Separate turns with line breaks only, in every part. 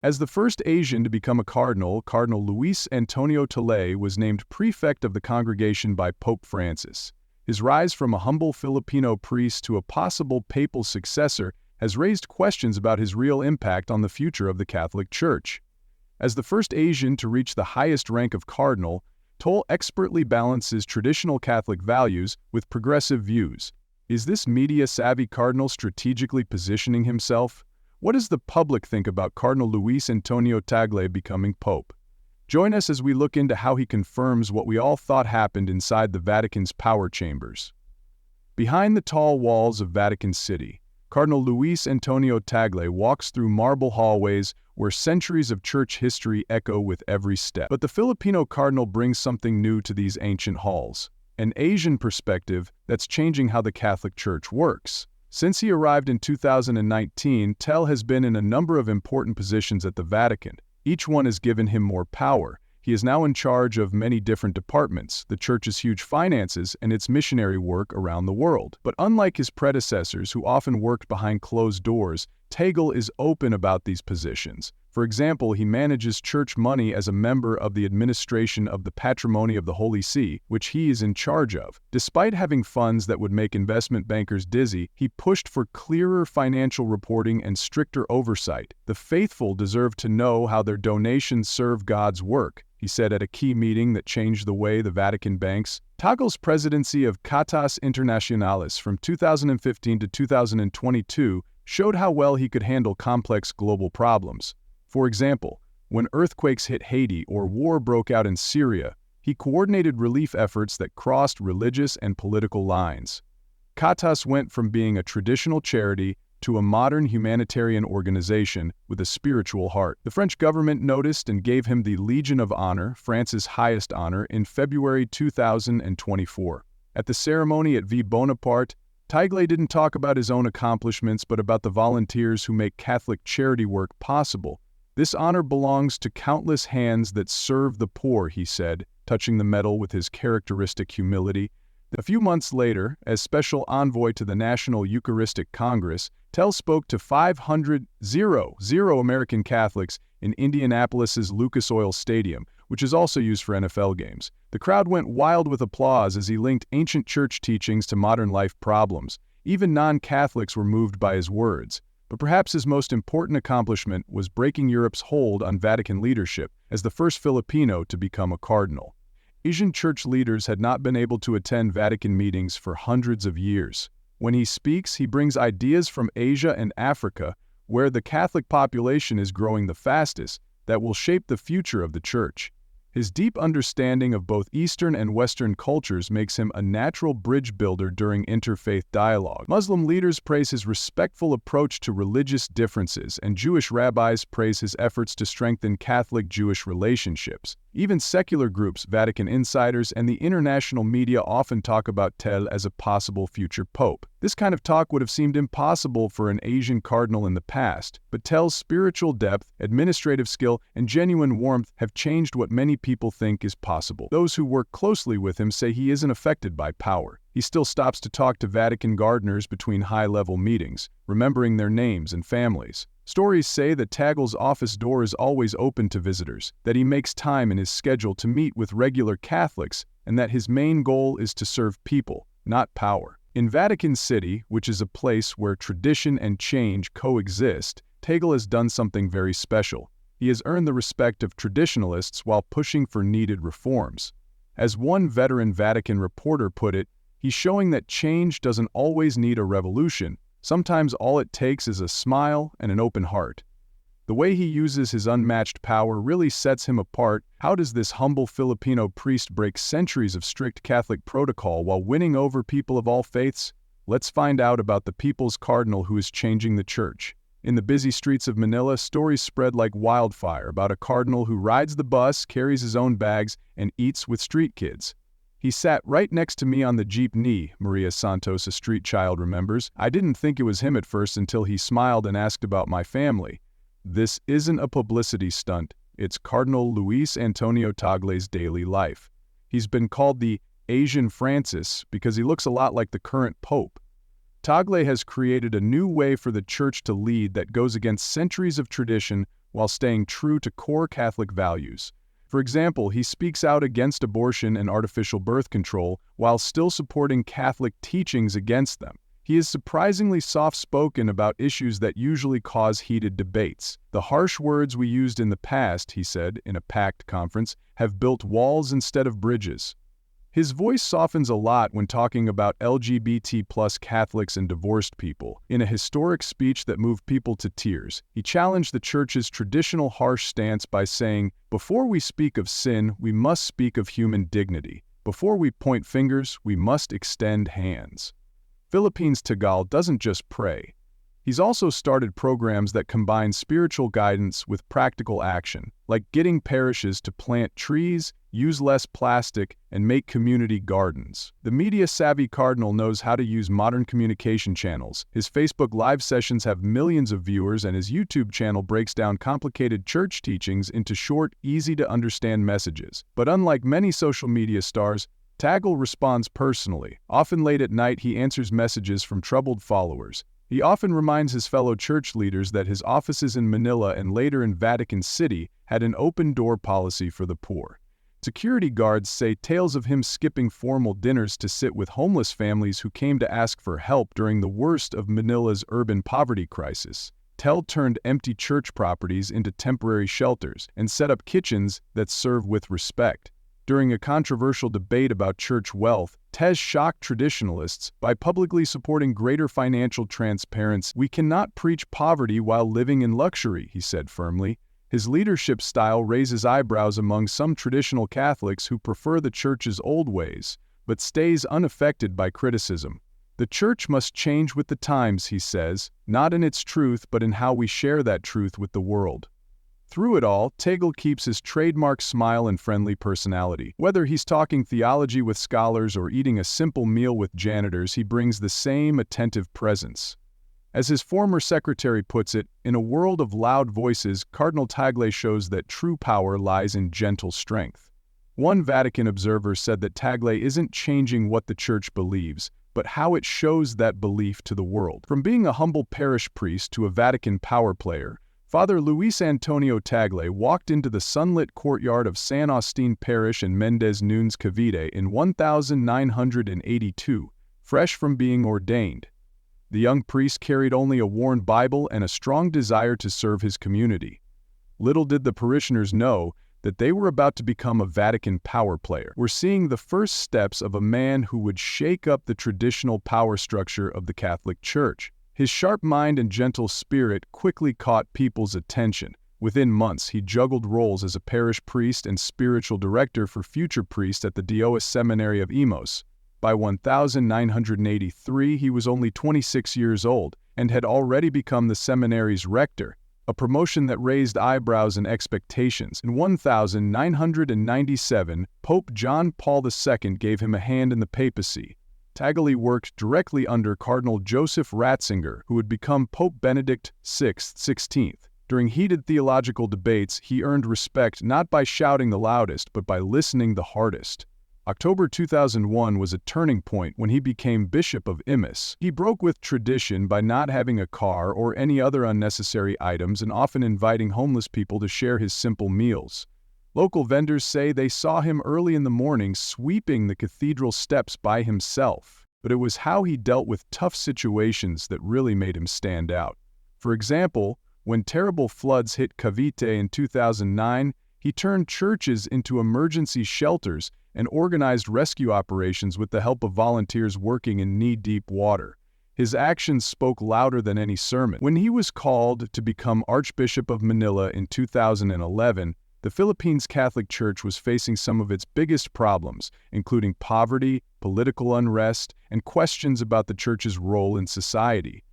As the first Asian to become a cardinal, Cardinal Luis Antonio Tagle was named prefect of the congregation by Pope Francis. His rise from a humble Filipino priest to a possible papal successor has raised questions about his real impact on the future of the Catholic Church. As the first Asian to reach the highest rank of cardinal, Tagle expertly balances traditional Catholic values with progressive views. Is this media-savvy cardinal strategically positioning himself? What does the public think about Cardinal Luis Antonio Tagle becoming Pope? Join us as we look into how he confirms what we all thought happened inside the Vatican's power chambers. Behind the tall walls of Vatican City, Cardinal Luis Antonio Tagle walks through marble hallways where centuries of church history echo with every step. But the Filipino cardinal brings something new to these ancient halls, an Asian perspective that's changing how the Catholic Church works. Since he arrived in 2019, Tagle has been in a number of important positions at the Vatican. Each one has given him more power. He is now in charge of many different departments, the Church's huge finances, and its missionary work around the world. But unlike his predecessors, who often worked behind closed doors, Tagle is open about these positions. For example, he manages church money as a member of the administration of the Patrimony of the Holy See, which he is in charge of. Despite having funds that would make investment bankers dizzy, he pushed for clearer financial reporting and stricter oversight. The faithful deserve to know how their donations serve God's work, he said at a key meeting that changed the way the Vatican banks. Tagle's presidency of Caritas Internationalis from 2015 to 2022 showed how well he could handle complex global problems. For example, when earthquakes hit Haiti or war broke out in Syria, he coordinated relief efforts that crossed religious and political lines. Caritas went from being a traditional charity to a modern humanitarian organization with a spiritual heart. The French government noticed and gave him the Legion of Honor, France's highest honor, in February 2024. At the ceremony at V. Bonaparte, Tagle didn't talk about his own accomplishments but about the volunteers who make Catholic charity work possible. This honor belongs to countless hands that serve the poor, he said, touching the medal with his characteristic humility. A few months later, as special envoy to the National Eucharistic Congress, Tagle spoke to 500 American Catholics in Indianapolis's Lucas Oil Stadium, which is also used for NFL games. The crowd went wild with applause as he linked ancient church teachings to modern life problems. Even non-Catholics were moved by his words. But perhaps his most important accomplishment was breaking Europe's hold on Vatican leadership as the first Filipino to become a cardinal. Asian church leaders had not been able to attend Vatican meetings for hundreds of years. When he speaks, he brings ideas from Asia and Africa, where the Catholic population is growing the fastest, that will shape the future of the Church. His deep understanding of both Eastern and Western cultures makes him a natural bridge builder during interfaith dialogue. Muslim leaders praise his respectful approach to religious differences, and Jewish rabbis praise his efforts to strengthen Catholic-Jewish relationships. Even secular groups, Vatican insiders, and the international media often talk about Tagle as a possible future pope. This kind of talk would have seemed impossible for an Asian cardinal in the past, but Tagle's spiritual depth, administrative skill, and genuine warmth have changed what many people think is possible. Those who work closely with him say he isn't affected by power. He still stops to talk to Vatican gardeners between high-level meetings, remembering their names and families. Stories say that Tagle's office door is always open to visitors, that he makes time in his schedule to meet with regular Catholics, and that his main goal is to serve people, not power. In Vatican City, which is a place where tradition and change coexist, Tagle has done something very special. He has earned the respect of traditionalists while pushing for needed reforms. As one veteran Vatican reporter put it, he's showing that change doesn't always need a revolution. Sometimes all it takes is a smile and an open heart. The way he uses his unmatched power really sets him apart. How does this humble Filipino priest break centuries of strict Catholic protocol while winning over people of all faiths? Let's find out about the people's cardinal who is changing the church. In the busy streets of Manila, stories spread like wildfire about a cardinal who rides the bus, carries his own bags, and eats with street kids. He sat right next to me on the jeepney, Maria Santos, a street child, remembers. I didn't think it was him at first until he smiled and asked about my family. This isn't a publicity stunt. It's Cardinal Luis Antonio Tagle's daily life. He's been called the Asian Francis because he looks a lot like the current pope. Tagle has created a new way for the church to lead that goes against centuries of tradition while staying true to core Catholic values. For example, he speaks out against abortion and artificial birth control while still supporting Catholic teachings against them. He is surprisingly soft-spoken about issues that usually cause heated debates. "The harsh words we used in the past," he said in a packed conference, "have built walls instead of bridges." His voice softens a lot when talking about LGBT+ Catholics and divorced people. In a historic speech that moved people to tears, he challenged the Church's traditional harsh stance by saying, "Before we speak of sin, we must speak of human dignity. Before we point fingers, we must extend hands." Philippines Tagle doesn't just pray. He's also started programs that combine spiritual guidance with practical action, like getting parishes to plant trees, use less plastic, and make community gardens. The media-savvy cardinal knows how to use modern communication channels. His Facebook Live sessions have millions of viewers, and his YouTube channel breaks down complicated church teachings into short, easy-to-understand messages. But unlike many social media stars, Tagle responds personally. Often late at night, he answers messages from troubled followers. He often reminds his fellow church leaders that his offices in Manila and later in Vatican City had an open-door policy for the poor. Security guards say tales of him skipping formal dinners to sit with homeless families who came to ask for help during the worst of Manila's urban poverty crisis. Tagle turned empty church properties into temporary shelters and set up kitchens that serve with respect. During a controversial debate about church wealth, Tagle shocked traditionalists by publicly supporting greater financial transparency. "We cannot preach poverty while living in luxury," he said firmly. His leadership style raises eyebrows among some traditional Catholics who prefer the Church's old ways, but stays unaffected by criticism. "The Church must change with the times," he says, "not in its truth but in how we share that truth with the world." Through it all, Tagle keeps his trademark smile and friendly personality. Whether he's talking theology with scholars or eating a simple meal with janitors, he brings the same attentive presence. As his former secretary puts it, "In a world of loud voices, Cardinal Tagle shows that true power lies in gentle strength." One Vatican observer said that Tagle isn't changing what the Church believes, but how it shows that belief to the world. From being a humble parish priest to a Vatican power player, Father Luis Antonio Tagle walked into the sunlit courtyard of San Agustin Parish in Mendez Nunes, Cavite in 1982, fresh from being ordained. The young priest carried only a worn Bible and a strong desire to serve his community. Little did the parishioners know that they were about to become a Vatican power player. We're seeing the first steps of a man who would shake up the traditional power structure of the Catholic Church. His sharp mind and gentle spirit quickly caught people's attention. Within months, he juggled roles as a parish priest and spiritual director for future priests at the Dios Seminary of Imus. By 1983, he was only 26 years old and had already become the seminary's rector, a promotion that raised eyebrows and expectations. In 1997, Pope John Paul II gave him a hand in the papacy. Tagle worked directly under Cardinal Joseph Ratzinger, who would become Pope Benedict XVI. During heated theological debates, he earned respect not by shouting the loudest, but by listening the hardest. October 2001 was a turning point when he became Bishop of Imus. He broke with tradition by not having a car or any other unnecessary items and often inviting homeless people to share his simple meals. Local vendors say they saw him early in the morning sweeping the cathedral steps by himself, but it was how he dealt with tough situations that really made him stand out. For example, when terrible floods hit Cavite in 2009, he turned churches into emergency shelters and organized rescue operations with the help of volunteers working in knee-deep water. His actions spoke louder than any sermon. When he was called to become Archbishop of Manila in 2011, the Philippines Catholic Church was facing some of its biggest problems, including poverty, political unrest, and questions about the Church's role in society.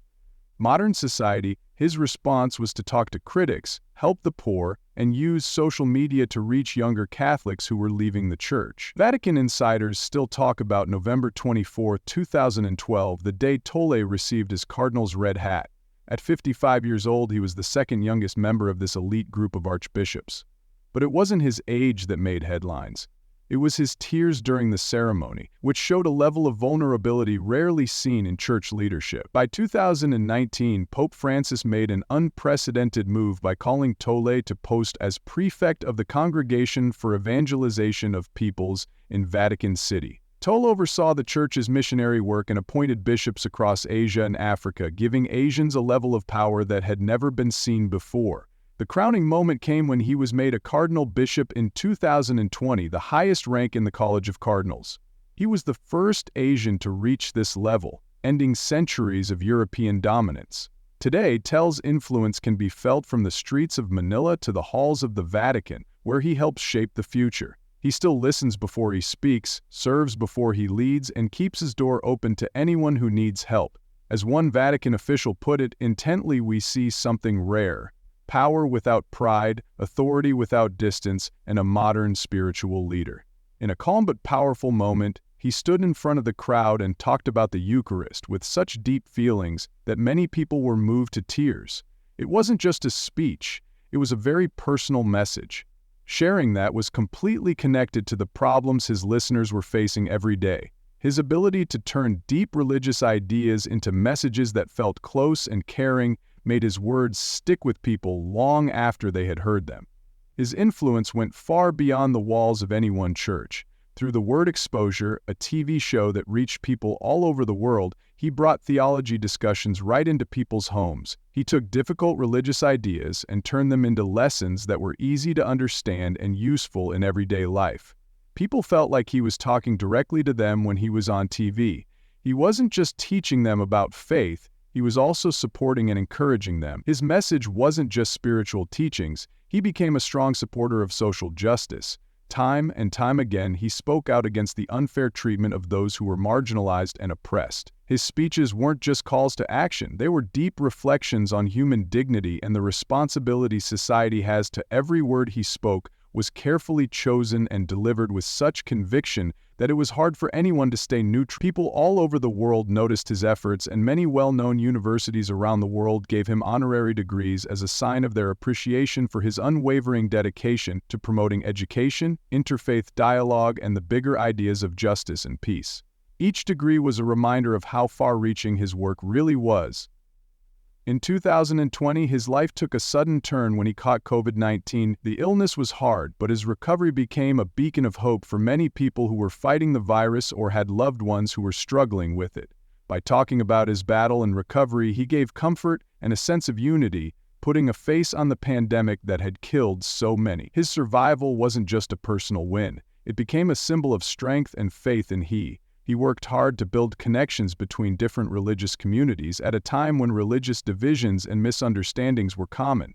Modern society, his response was to talk to critics, help the poor, and use social media to reach younger Catholics who were leaving the Church. Vatican insiders still talk about November 24, 2012, the day Tagle received his cardinal's red hat. At 55 years old, he was the second youngest member of this elite group of archbishops. But it wasn't his age that made headlines. It was his tears during the ceremony, which showed a level of vulnerability rarely seen in church leadership. By 2019, Pope Francis made an unprecedented move by calling Tagle to post as prefect of the Congregation for Evangelization of Peoples in Vatican City. Tagle oversaw the church's missionary work and appointed bishops across Asia and Africa, giving Asians a level of power that had never been seen before. The crowning moment came when he was made a cardinal bishop in 2020, the highest rank in the College of Cardinals. He was the first Asian to reach this level, ending centuries of European dominance. Today, Tagle's influence can be felt from the streets of Manila to the halls of the Vatican, where he helps shape the future. He still listens before he speaks, serves before he leads, and keeps his door open to anyone who needs help. As one Vatican official put it, intently we see something rare: power without pride, authority without distance, and a modern spiritual leader. In a calm but powerful moment, he stood in front of the crowd and talked about the Eucharist with such deep feelings that many people were moved to tears. It wasn't just a speech, it was a very personal message. Sharing that was completely connected to the problems his listeners were facing every day. His ability to turn deep religious ideas into messages that felt close and caring made his words stick with people long after they had heard them. His influence went far beyond the walls of any one church. Through the Word Exposure, a TV show that reached people all over the world, he brought theology discussions right into people's homes. He took difficult religious ideas and turned them into lessons that were easy to understand and useful in everyday life. People felt like he was talking directly to them when he was on TV. He wasn't just teaching them about faith, he was also supporting and encouraging them. His message wasn't just spiritual teachings, he became a strong supporter of social justice. Time and time again, he spoke out against the unfair treatment of those who were marginalized and oppressed. His speeches weren't just calls to action, they were deep reflections on human dignity and the responsibility society has to every word he spoke was carefully chosen and delivered with such conviction that it was hard for anyone to stay neutral. People all over the world noticed his efforts, and many well-known universities around the world gave him honorary degrees as a sign of their appreciation for his unwavering dedication to promoting education, interfaith dialogue, and the bigger ideas of justice and peace. Each degree was a reminder of how far-reaching his work really was. In 2020, his life took a sudden turn when he caught COVID-19. The illness was hard, but his recovery became a beacon of hope for many people who were fighting the virus or had loved ones who were struggling with it. By talking about his battle and recovery, he gave comfort and a sense of unity, putting a face on the pandemic that had killed so many. His survival wasn't just a personal win. It became a symbol of strength and faith in He worked hard to build connections between different religious communities at a time when religious divisions and misunderstandings were common.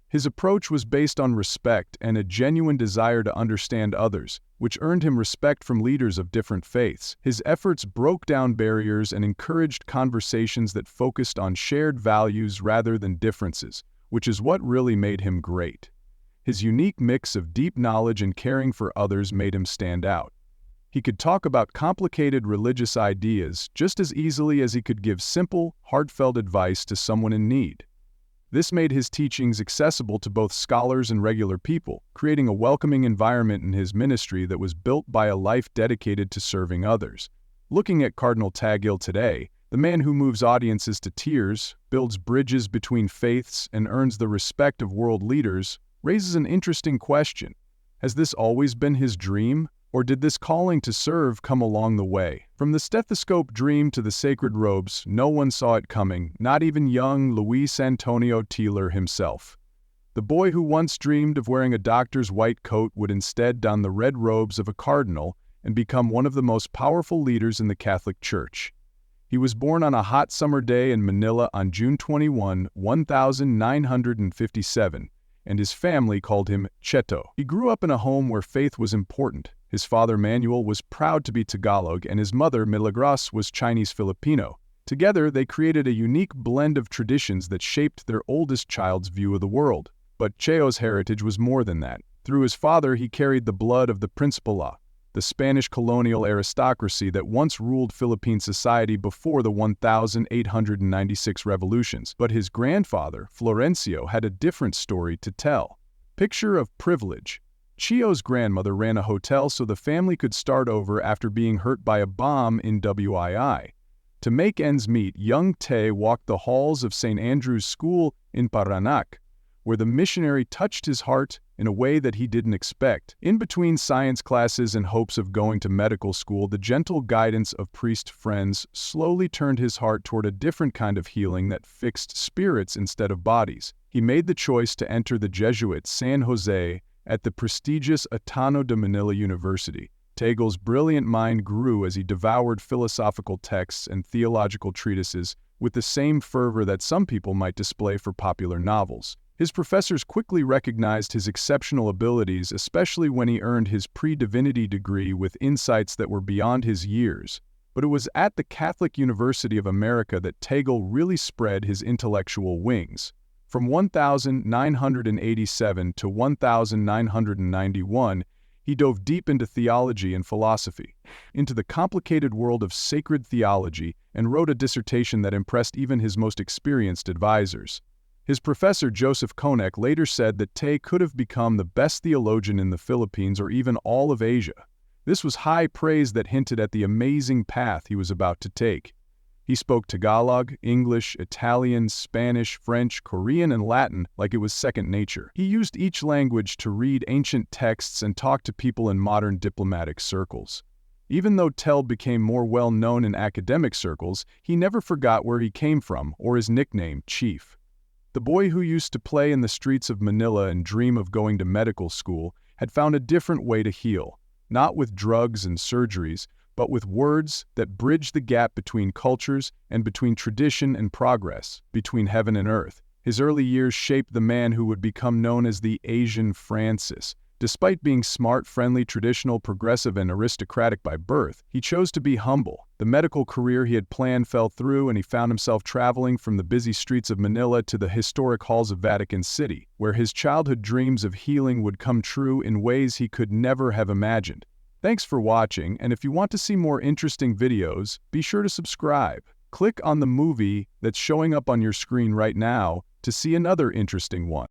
His approach was based on respect and a genuine desire to understand others, which earned him respect from leaders of different faiths. His efforts broke down barriers and encouraged conversations that focused on shared values rather than differences, which is what really made him great. His unique mix of deep knowledge and caring for others made him stand out. He could talk about complicated religious ideas just as easily as he could give simple, heartfelt advice to someone in need. This made his teachings accessible to both scholars and regular people, creating a welcoming environment in his ministry that was built by a life dedicated to serving others. Looking at Cardinal Tagle today, the man who moves audiences to tears, builds bridges between faiths, and earns the respect of world leaders, raises an interesting question. Has this always been his dream? Or did this calling to serve come along the way? From the stethoscope dream to the sacred robes, no one saw it coming, not even young Luis Antonio Tagle himself. The boy who once dreamed of wearing a doctor's white coat would instead don the red robes of a cardinal and become one of the most powerful leaders in the Catholic Church. He was born on a hot summer day in Manila on June 21, 1957, and his family called him Cheto. He grew up in a home where faith was important. His father Manuel was proud to be Tagalog and his mother Milagros was Chinese-Filipino. Together, they created a unique blend of traditions that shaped their oldest child's view of the world. But Cheo's heritage was more than that. Through his father, he carried the blood of the Principala, the Spanish colonial aristocracy that once ruled Philippine society before the 1896 revolutions. But his grandfather, Florencio, had a different story to tell. Picture of privilege. Chio's grandmother ran a hotel so the family could start over after being hurt by a bomb in Wii. To make ends meet, young Tay walked the halls of St. Andrew's School in Paraná, where the missionary touched his heart in a way that he didn't expect. In between science classes and hopes of going to medical school, the gentle guidance of priest friends slowly turned his heart toward a different kind of healing that fixed spirits instead of bodies. He made the choice to enter the Jesuit San Jose at the prestigious Ateneo de Manila University. Tagle's brilliant mind grew as he devoured philosophical texts and theological treatises with the same fervor that some people might display for popular novels. His professors quickly recognized his exceptional abilities, especially when he earned his pre-divinity degree with insights that were beyond his years. But it was at the Catholic University of America that Tagle really spread his intellectual wings. From 1987 to 1991, he dove deep into theology and philosophy, into the complicated world of sacred theology, and wrote a dissertation that impressed even his most experienced advisors. His professor Joseph Konek later said that Tay could have become the best theologian in the Philippines or even all of Asia. This was high praise that hinted at the amazing path he was about to take. He spoke Tagalog, English, Italian, Spanish, French, Korean, and Latin like it was second nature. He used each language to read ancient texts and talk to people in modern diplomatic circles. Even though Tagle became more well-known in academic circles, he never forgot where he came from or his nickname, Chief. The boy who used to play in the streets of Manila and dream of going to medical school had found a different way to heal, not with drugs and surgeries, but with words that bridge the gap between cultures and between tradition and progress, between heaven and earth. His early years shaped the man who would become known as the Asian Francis. Despite being smart, friendly, traditional, progressive, and aristocratic by birth, he chose to be humble. The medical career he had planned fell through, and he found himself traveling from the busy streets of Manila to the historic halls of Vatican City, where his childhood dreams of healing would come true in ways he could never have imagined. Thanks for watching, and if you want to see more interesting videos, be sure to subscribe. Click on the movie that's showing up on your screen right now to see another interesting one.